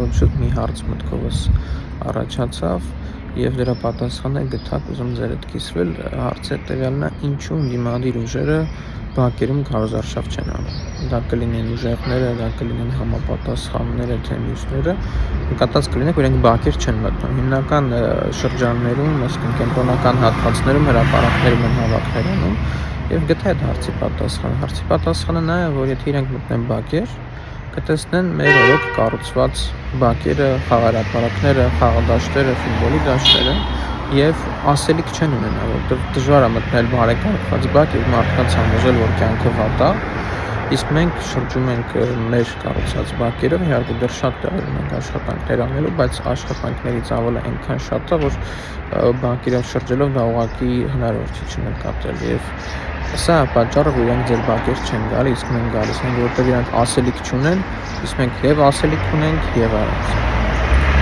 շատ շուտ մի հարց մտքովս առաջացավ եւ դրա պատասխանը գտակ, ուզում ձերդ կիսվել, հարցը տվյալն է, ինչու դիմադիր ուժերը բակերում քարոզարշավ չեն անում։ Դա կլինեն ուժեղները, դա կլինեն համապատասխանները, թե մյուսները, նկատած կլինեք, որ իրենք բակեր չեն մտնում։ Հիմնական շրջաններում, այսինքն կենտրոնական հատվածներում հրապարակներում են հավաքներ անում եւ գտա այդ հարցի պատասխանը։ Հարցի պատասխանը նա է, որ եթե իրենք մտնեն բակեր, կտեսնեն մեր օրոք կառուցված բակերը, խաղահրապարակները, խաղադաշտերը, ֆուտբոլի դաշտերը եւ ասելիք չեն ունենա, որտեղ դժվար է մտնել բարեկարգված բակ եւ մարդկանց համոզել, որ կյանքը վատ է, իսկ մենք շրջում ենք մեր կառուցած բակերով, իհարկե դեռ շատ տեղեր ունենք աշխատանքներ անելու, բայց աշխատանքների ծավալը այնքան շատ է, որ բակերով շրջելով դա ուղղակի հնարավոր չի չնկատել եւ սա պատճառը, որ իրենք ձեր բակեր չեն գալի, իսկ մենք գալիս ենք, որտեղ իրենք ասելիք չունեն, իսկ մենք եւ ասելիք ունենք եւ առանց։